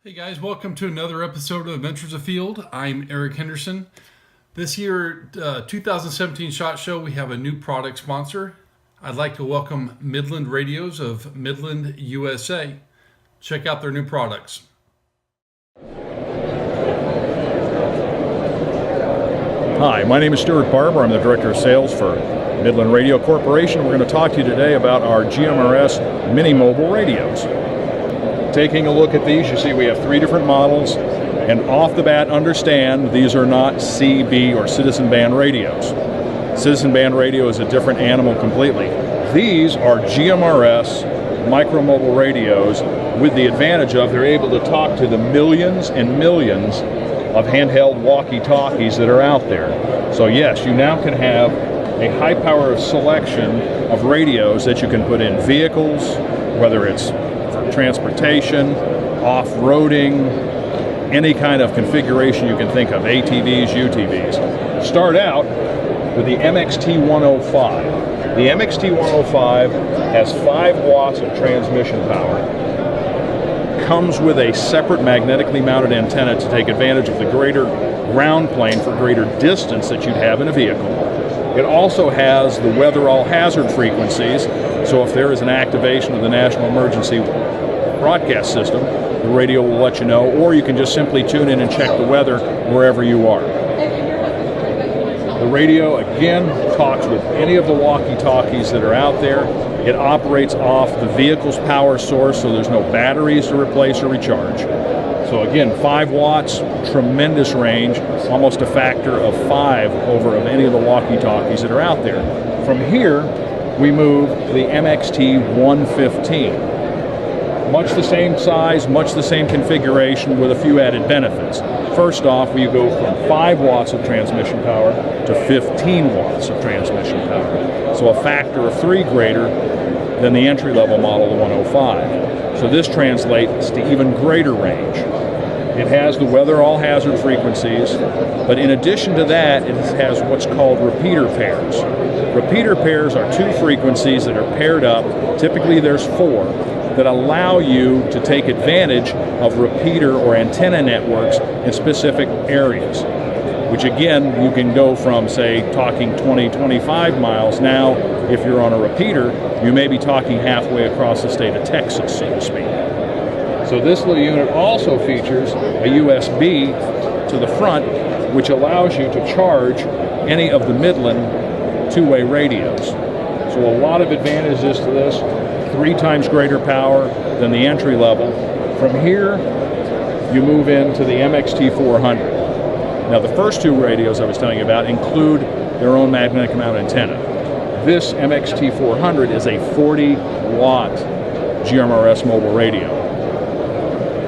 Hey guys, welcome to another episode of Adventures Afield. I'm Eric Henderson. This year, 2017 SHOT Show, we have a new product sponsor. I'd like to welcome Midland Radios of Midland, USA. Check out their new products. Hi, my name is Stuart Barber. I'm the Director of Sales for Midland Radio Corporation. We're going to talk to you today about our GMRS mini mobile radios. Taking a look at these, you see we have three different models, and off the bat understand these are not CB or citizen band radios. Citizen band radio is a different animal completely. These are GMRS micro mobile radios with the advantage of they're able to talk to the millions and millions of handheld walkie-talkies that are out there. So yes, you now can have a high power of selection of radios that you can put in vehicles, whether it's for transportation, off-roading, any kind of configuration you can think of, ATVs, UTVs. Start out with the MXT105. The MXT105 has 5 watts of transmission power, comes with a separate magnetically mounted antenna to take advantage of the greater ground plane for greater distance that you'd have in a vehicle. It also has the weather all hazard frequencies, so if there is an activation of the National Emergency Broadcast System, the radio will let you know, or you can just simply tune in and check the weather wherever you are. The radio, again, talks with any of the walkie-talkies that are out there. It operates off the vehicle's power source, so there's no batteries to replace or recharge. So again, 5 watts, tremendous range, almost a factor of 5 over of any of the walkie-talkies that are out there. From here, we move to the MXT115. Much the same size, much the same configuration with a few added benefits. First off, we go from 5 watts of transmission power to 15 watts of transmission power. So a factor of 3 greater than the entry-level model, the 105. So this translates to even greater range. It has the weather all hazard frequencies, but in addition to that, it has what's called repeater pairs. Repeater pairs are 2 frequencies that are paired up, typically there's 4, that allow you to take advantage of repeater or antenna networks in specific areas, which again, you can go from, say, talking 20, 25 miles. Now, if you're on a repeater, you may be talking halfway across the state of Texas, so to speak. So this little unit also features a USB to the front, which allows you to charge any of the Midland 2-way radios. So a lot of advantages to this. 3 times greater power than the entry level. From here, you move into the MXT400. Now the first 2 radios I was telling you about include their own magnetic mount antenna. This MXT400 is a 40-watt GMRS mobile radio.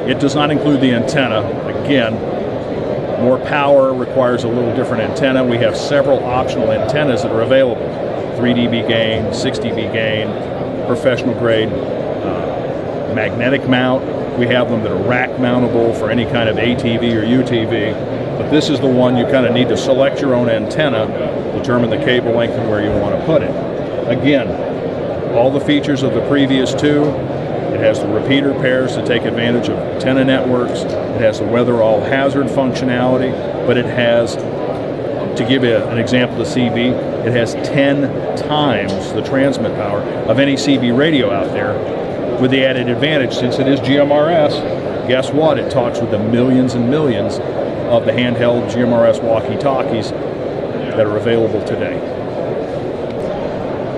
It does not include the antenna. Again, more power requires a little different antenna. We have several optional antennas that are available. 3 dB gain, 6 dB gain, professional grade magnetic mount. We have them that are rack mountable for any kind of ATV or UTV, but this is the one you kind of need to select your own antenna, determine the cable length and where you want to put it. Again, all the features of the previous 2. It has the repeater pairs to take advantage of antenna networks. It has the weather all hazard functionality, but it has, to give you an example of CB, it has 10 times the transmit power of any CB radio out there, with the added advantage, since it is GMRS, guess what? It talks with the millions and millions of the handheld GMRS walkie-talkies that are available today.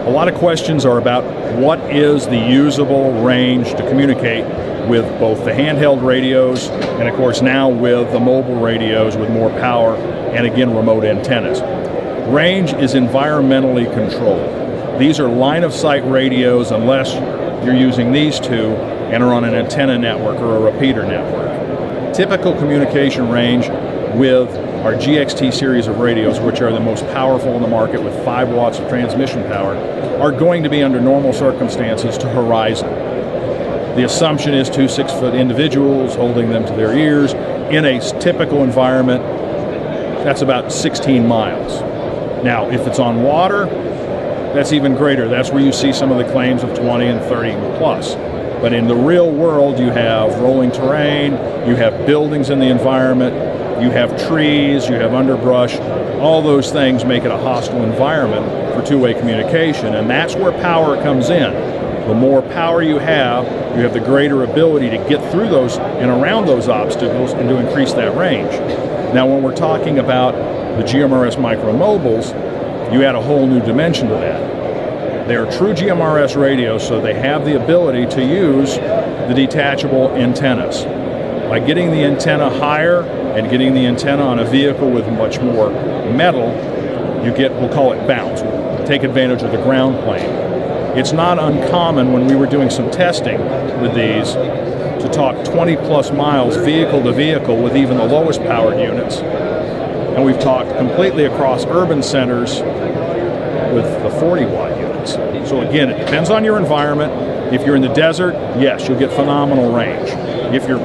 A lot of questions are about what is the usable range to communicate with both the handheld radios and, of course, now with the mobile radios with more power and, again, remote antennas. Range is environmentally controlled. These are line-of-sight radios unless you're using these 2 and are on an antenna network or a repeater network. Typical communication range with our GXT series of radios, which are the most powerful in the market with 5 watts of transmission power, are going to be under normal circumstances to horizon. The assumption is 2 6-foot individuals holding them to their ears. In a typical environment, that's about 16 miles. Now, if it's on water, that's even greater. That's where you see some of the claims of 20 and 30 plus. But in the real world, you have rolling terrain, you have buildings in the environment, you have trees, you have underbrush. All those things make it a hostile environment for two-way communication, and that's where power comes in. The more power you have the greater ability to get through those and around those obstacles and to increase that range. Now, when we're talking about the GMRS micromobiles, you add a whole new dimension to that. They are true GMRS radios, so they have the ability to use the detachable antennas. By getting the antenna higher and getting the antenna on a vehicle with much more metal, you get, we'll call it bounce, take advantage of the ground plane. It's not uncommon when we were doing some testing with these to talk 20 plus miles vehicle to vehicle with even the lowest powered units. And we've talked completely across urban centers with the 40 watt units. So again, it depends on your environment. If you're in the desert, yes, you'll get phenomenal range. If you're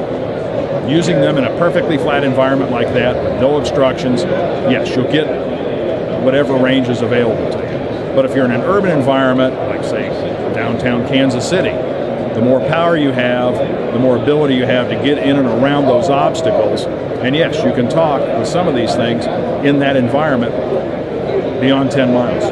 using them in a perfectly flat environment like that with no obstructions, yes, you'll get whatever range is available to you. But if you're in an urban environment, like say downtown Kansas City, the more power you have, the more ability you have to get in and around those obstacles. And yes, you can talk with some of these things in that environment beyond 10 miles.